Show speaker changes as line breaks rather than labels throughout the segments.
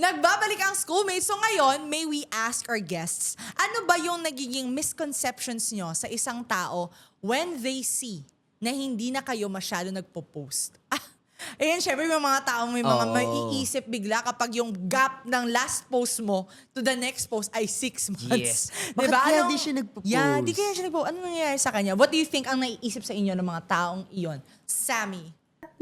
Nagbabalik ang schoolmates. So ngayon, may we ask our guests, ano ba yung nagiging misconceptions nyo sa isang tao when they see na hindi na kayo masyado nagpo-post? Ayan, syempre may mga taong may mga maiisip bigla kapag yung gap ng last post mo to the next post ay 6 months.
Yes.
Diba?
Bakit kaya di siya nagpo-post?
Yeah, di kaya siya nagpo-post. Ano nangyayari sa kanya? What do you think ang naiisip sa inyo ng mga taong iyon? Sammy.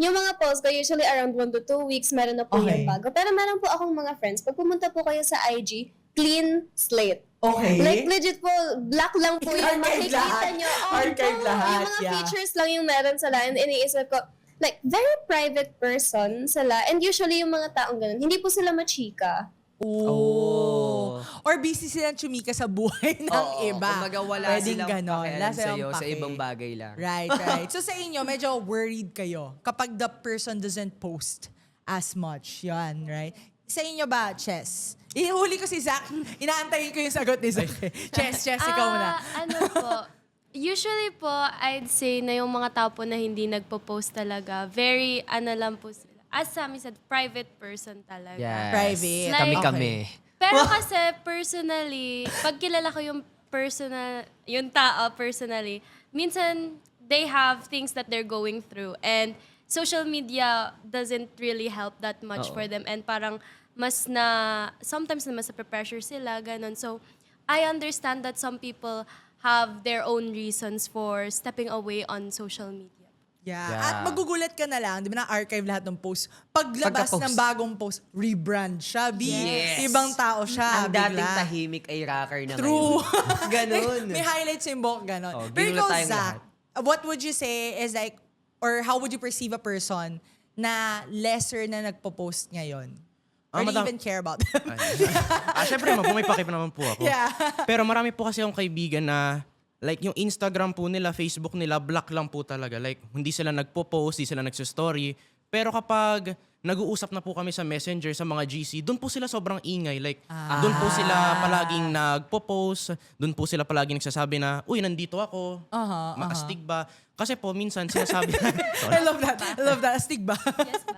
Yung mga posts ko, usually around 1 to 2 weeks, meron na po
Okay.
yung bago. Pero meron po akong mga friends, pag pumunta po kayo sa IG, clean slate.
Okay.
Like legit po, black lang po yung
Archive
makikita
lahat.
nyo.
Archive lahat,
Yung mga
yeah.
features lang yung meron sila. And iniisip ko, like, very private person sila. And usually yung mga taong ganun, hindi po sila machika.
Oh. Or busy silang chumika sa buhay ng iba.
Kumbaga wala
Pwedeng
silang
ganon.
pakialam
Wala silang
sa'yo sa
pake.
ibang bagay lang.
Right, right. So sa inyo, medyo worried kayo kapag the person doesn't post as much. Yan, right? Sa inyo ba, Chess? Ihuli ko si Zach. Inaantayin ko yung sagot ni Zach. Chess, ikaw muna.
Ano po, usually po, I'd say na yung mga tao po na hindi nagpo-post talaga, very, ano lang po sila. As Sammy said, private person talaga.
Yes.
Private.
Like-
Kami-kami.
Pero kasi personally, pag kilala ko yung tao personally, minsan they have things that they're going through and social media doesn't really help that much
Oo.
for them and parang sometimes na mas pressure sila, ganun. So, I understand that some people have their own reasons for stepping away on social media.
Yeah.
Yeah.
At magugulat ka na lang, di ba na-archive lahat ng post. Paglabas
Pagka-post.
ng bagong post, rebrand siya.
Yes.
Ibang tao siya.
Ang dating
bigla.
tahimik ay rocker na
True.
ngayon. Ganun.
may highlights yung buhok, ganon.
Oh,
Pero ikaw,
ginulat tayong
Zach, what would you say is like, or how would you perceive a person na lesser na nagpo-post ngayon? Or do you even care about them?
Siyempre, bumipakip naman po ako.
Yeah.
Pero marami po kasi akong kaibigan na like yung Instagram po nila, Facebook nila, black lang po talaga. Like hindi sila nagpo-post, hindi sila nagsa-story. Pero kapag nag-uusap na po kami sa Messenger, sa mga GC, doon po sila sobrang ingay. Like doon po sila palaging nagpo-post, doon po sila palaging nagsasabi na, uy, nandito ako, maastig ba? Kasi po minsan sinasabi
I love that. I love that. Astig ba?
Yes ba?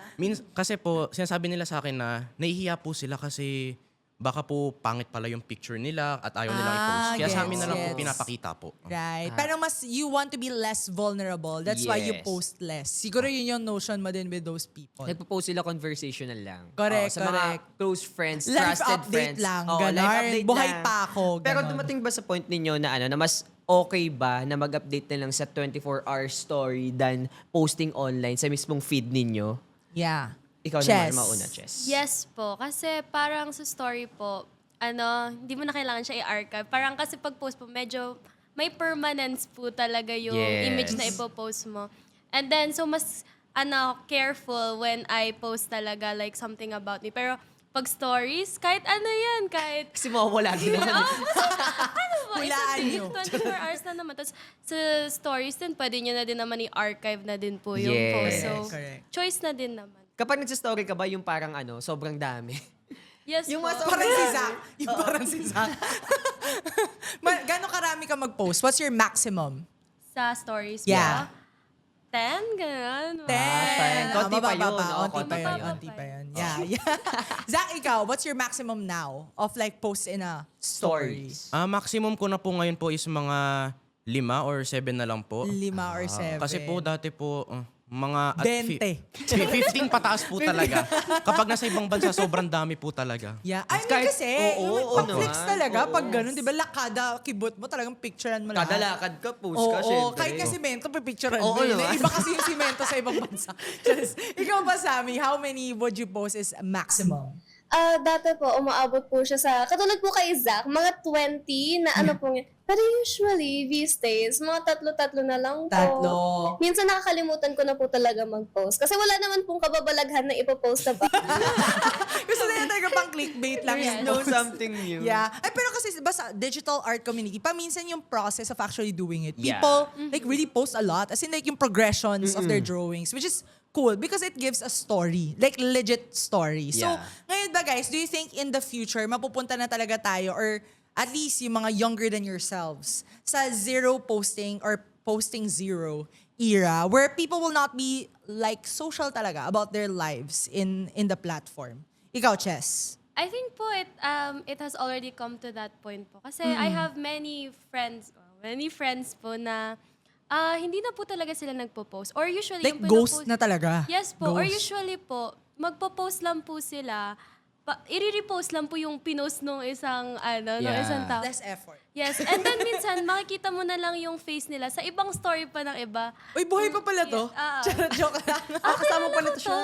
kasi po sinasabi nila sa akin na nahihiya po sila kasi baka po pangit pala yung picture nila at ayaw nilang i-post. Kaya sa amin na lang po
gets.
pinapakita po.
Right. Pero mas you want to be less vulnerable. That's why you
Yes.
post less. Siguro yun yung notion mo din with those people.
Nagpo-post sila conversational lang.
Correct,
Sa mga
correct.
close friends,
Life
trusted
update
friends.
lang,
Oo,
ganon.
life update
Buhay
lang.
pa ako,
Pero
ganon.
dumating ba sa point ninyo na na mas okay ba na mag-update na lang sa 24-hour story than posting online sa mismong feed ninyo?
Yeah.
Ikaw
Chess.
naman, mauna, Chess.
Yes po. Kasi parang sa story po, hindi mo na kailangan siya i-archive. Parang kasi pag-post po, medyo may permanence po talaga yung
Yes.
image na ipopost mo. And then, so mas careful when I post talaga like something about me. Pero pag stories, kahit ano yan, kahit
Kasi mawawala din naman.
ano ba,
Hulaan nyo.
24 hours na naman. Tapos sa stories din, pwede nyo na din naman i-archive na din po yung
Yes.
post. So,
Correct.
choice na din naman.
Kapag nagsa-story ka ba, yung parang sobrang dami?
Yes
Yung
po.
mas-
Parang si Zach. Yung parang si Zach. Gano'ng karami ka mag-post? What's your maximum?
Sa stories
Yeah.
po. 10, gano'n.
10.
Konti pa yun, no?
Onti
Konti
pa
pa
yun.
yun.
Onti pa yun. Yeah, yeah. Zach, ikaw, what's your maximum now of like posts in a story?
Maximum ko na po ngayon po is mga 5 or 7 na lang po.
5 or 7.
Kasi po dati po mga
20.
15 pataas po talaga. Kapag nasa ibang bansa, sobrang dami po talaga.
Yeah. I mean
Kahit-
kasi,
oo,
pag-flex
naman.
talaga,
Oo.
pag ganun, di ba, lakada, kibot mo, talagang picturean mo lahat.
Kada lakad ka, post
Oo,
ka, syempre.
kahit ka simento, pipicturean
Oo
mo. yun.
naman.
Iba kasi yung simento sa ibang bansa. Just, ikaw ba, Sammy, how many would you post is maximum?
Dati po, umaabot po siya sa, katulad po kay Zach, mga 20 na ano po yun. Pero usually, these days, mga tatlo-tatlo na lang po.
Tatlo.
Minsan nakakalimutan ko na po talaga mag-post. Kasi wala naman pong kababalaghan na ipopost na ba.
Gusto na yan talaga pang clickbait lang yung
Know
post.
something new.
Yeah. Ay, pero kasi ba sa digital art community, paminsan yung process of actually doing it.
Yeah.
People like really post a lot. As in like yung progressions of their drawings, which is cool because it gives a story. Like legit story. So,
Yeah.
ngayon ba guys, do you think in the future, mapupunta na talaga tayo or at least yung mga younger than yourselves sa zero posting or posting zero era where people will not be like social talaga about their lives in the platform? Ikaw, Chess.
I think po it has already come to that point po. Kasi I have many friends po na hindi na po talaga sila nagpo-post. Or usually
Like
yung
ghost
pinopost-
na talaga.
Yes po. Or
Ghost.
usually po, magpo-post lang po sila. I-repost lang po yung pinost nung isang nung
Yeah.
isang tao.
Less effort.
Yes. And then minsan makikita mo na lang yung face nila sa ibang story pa ng iba.
Uy, buhay pa pala to.
Yeah,
Charot, joke lang.
Kasama pala to siya.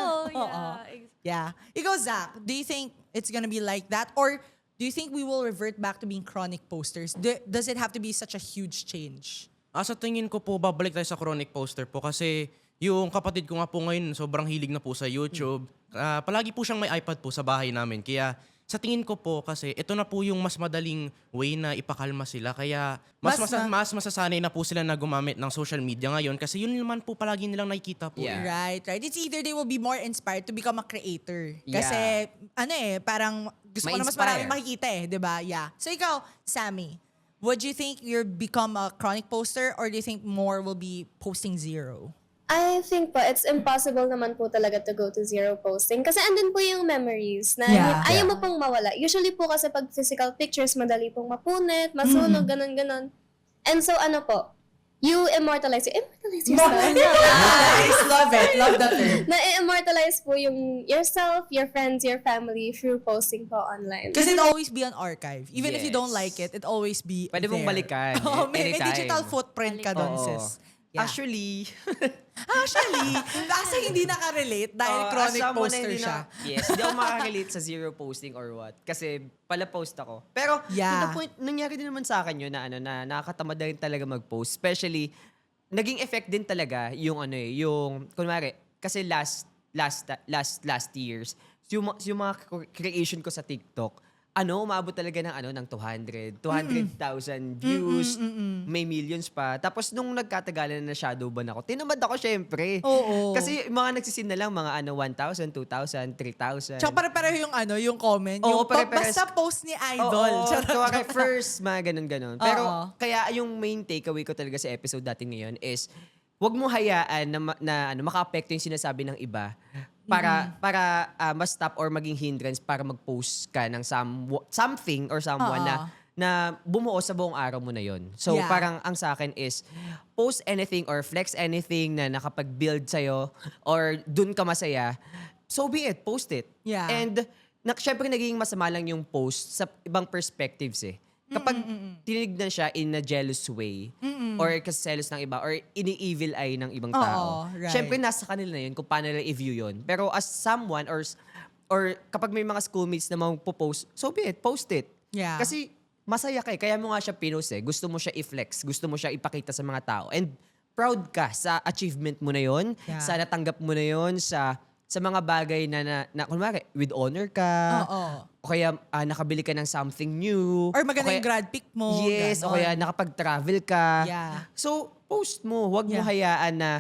Yeah. Ikaw, Zach, do you think it's gonna be like that? Or do you think we will revert back to being chronic posters? Does it have to be such a huge change?
Sa tingin ko po, babalik tayo sa chronic poster po kasi yung kapatid ko nga po ngayon, sobrang hilig na po sa YouTube. Palagi po siyang may iPad po sa bahay namin. Kaya sa tingin ko po kasi ito na po yung mas madaling way na ipakalma sila. Kaya mas masasanay na po sila na gumamit ng social media ngayon kasi yun naman po palagi nilang nakikita po.
Yeah.
Right. It's either they will be more inspired to become a creator.
Yeah.
Kasi, parang gusto ko na mas
Ma-inspire.
maraming makikita di ba? Yeah. So ikaw, Sammy, would you think you'll become a chronic poster or do you think more will be posting zero?
I think po, it's impossible naman po talaga to go to zero posting. Kasi andun po yung memories na
Yeah.
ayaw mo pong mawala. Usually po kasi pag physical pictures, madali pong mapunit, masunog, ganun-ganun. And so po, you immortalize yourself.
Nice! Love it. Love that term.
Na-immortalize po yung yourself, your friends, your family through posting po online.
Because it always be an archive. Even if you don't
Yes.
like it always be
Pwede mong
there.
balikan.
Oh, may
Anytime.
digital footprint ka doon,
Oo.
sis. Yeah.
Actually,
Actually, kasi hindi nakarelate dahil chronic
as someone na
poster
hindi
siya.
Yes, hindi ako makarelate sa zero posting or what. Kasi pala post ako. Pero
Yeah.
to the point, nangyari din naman sa akin yun na nakakatamad na rin talaga mag-post. Especially, naging effect din talaga yung yung, kunwari, kasi last years, yung mga creation ko sa TikTok, umabot talaga ng 200,000 views, may millions pa. Tapos nung nagkatagalan na shadow ban ako, tinamad ako syempre.
Oo.
Kasi mga nagsisin na lang mga 1,000, 2,000, 3,000.
Tsaka pare-pareho yung yung comment.
Oo,
Yung
pare-pares.
basta post ni Idol.
Oo,
Charot.
kumbaga first, mga ganun-ganun. Pero
Oo.
kaya yung main takeaway ko talaga sa episode natin ngayon is wag mo hayaan na maka-apekto yung sinasabi ng iba para ma-stop or maging hindrance para mag-post ka ng something or someone
Oo.
na bumuo sa buong araw mo na yon. So
Yeah.
parang ang sa akin is post anything or flex anything na nakapag-build sa'yo or dun ka masaya, so be it, post it.
Yeah.
And syempre naging masama lang yung post sa ibang perspectives eh. Kapag tinignan siya in a jealous way or kaselos ng iba or ini-evil eye ng ibang tao.
Oo, right.
Syempre nasa kanila na yun kung paano nila i-view yun. Pero as someone or kapag may mga schoolmates na magpo-post, so be it, post it.
Yeah.
Kasi masaya ka eh. Kaya mo nga siya pinost eh. Gusto mo siya i-flex. Gusto mo siya ipakita sa mga tao. And proud ka sa achievement mo na yun.
Yeah.
Sa natanggap mo na yun. Sa mga bagay na kunwari, with honor ka.
Oo.
O kaya nakabili ka ng something new.
Or maganda
O kaya-
yung grad pic mo.
Yes, o
ganon.
kaya nakapag-travel ka.
Yeah.
So, post mo. Huwag mo
Yeah.
hayaan na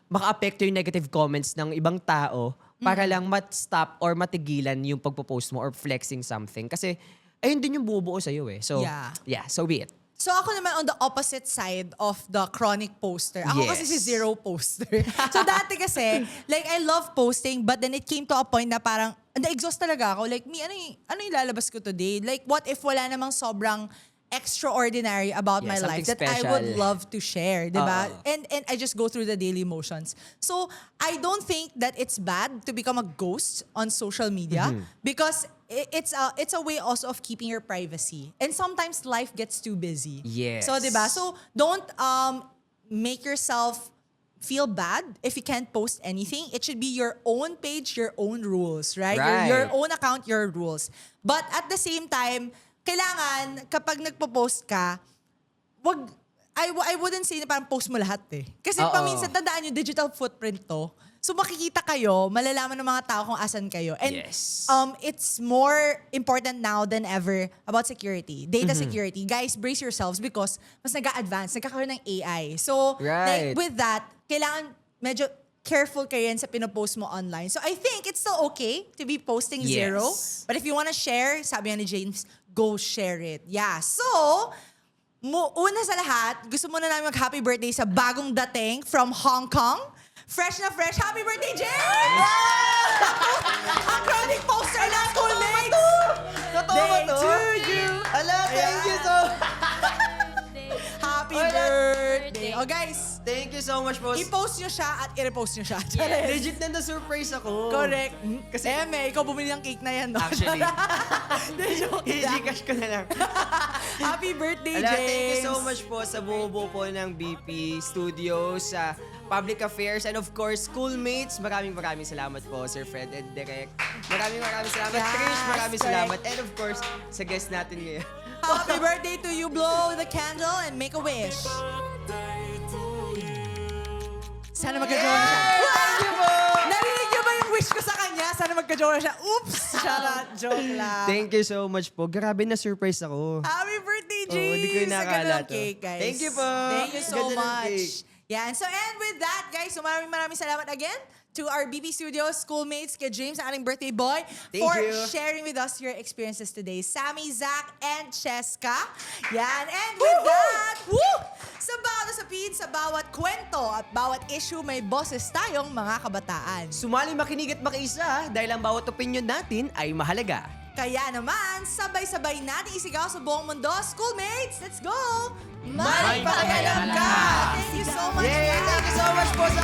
maka-apekto yung negative comments ng ibang tao para lang mat-stop or matigilan yung pagpo-post mo or flexing something. Kasi, ayun din yung bumubuo sa'yo eh. So,
Yeah.
so be it.
So ako naman on the opposite side of the chronic poster. Ako kasi si
Yes.
zero poster. So dati kasi, like I love posting but then it came to a point na parang na-exhaust talaga ako. Like, ano yung lalabas ko today? Like, what if wala namang sobrang extraordinary about
Yeah,
my life that
something
I would
special.
love to share, di ba?
Oo.
And I just go through the daily motions. So, I don't think that it's bad to become a ghost on social media because it's a way also of keeping your privacy. And sometimes life gets too busy.
Yes.
So, di ba? So, don't make yourself feel bad if you can't post anything. It should be your own page, your own rules, right?
Right.
Your own account, your rules. But at the same time, kailangan kapag nagpo-post ka, I wouldn't say na parang post mo lahat eh. Kasi
Oo.
paminsan tandaan yung digital footprint to. So makikita kayo, malalaman ng mga tao kung asan kayo. And
Yes.
it's more important now than ever about security, data security. Guys, brace yourselves because mas nag-a-advance, nagkakaroon ng AI. So like
Right.
with that, kailangan medyo careful kayo yan sa pinopost mo online. So I think it's still okay to be posting
Yes.
zero. But if you wanna share, sabi nga ni James, go share it. Yeah. So, una sa lahat, gusto muna namin mag-happy birthday sa bagong dating from Hong Kong. Fresh na fresh. Happy birthday, James! Ang chronic poster na schoolmates! O guys,
Thank you so much po.
i-post nyo siya at i-repost nyo siya.
Legit na na-surprise ako.
Correct. Kasi ikaw bumili ng cake na yan, no?
Actually.
Hindi, joke lang.
I-Gcash ko na lang.
Happy birthday,
Ala,
James!
thank you so much po sa buo po ng BP Studios, sa Public Affairs, and of course, schoolmates. Maraming salamat po, Sir Fred and Direk. Maraming salamat,
Yes,
Trish. Maraming
correct.
salamat. And of course, sa guest natin ngayon.
Happy birthday to you. Blow the candle and make a wish. Sana magka-jowa na siya.
Thank you po!
Narinig niyo ba yung wish ko sa kanya? Sana magka-jowa na siya. Oops! Charot. Joke lang.
Thank you so much po. Grabe na surprise ako.
Happy birthday,
Oo,
James!
di ko inakala
Sa ganun
to.
cake, guys.
Thank you po.
Thank you so
Ganda ng
much.
cake.
Yan. So, and with that, guys, so maraming salamat again to our BP Studios schoolmates, kay James, ang ating birthday boy,
Thank
for
you.
sharing with us your experiences today. Sammy, Zach, and Cheska. Yan. And with that, sa bawat usapin, sa bawat kwento, at bawat issue, may boses tayong mga kabataan.
Sumali, makinig at makiisa dahil ang bawat opinion natin ay mahalaga.
Kaya naman, sabay-sabay natin isigaw sa buong mundo. Schoolmates, let's go!
May pakialam ka!
Thank you so much,
Yay!
guys!
Thank you so much po sa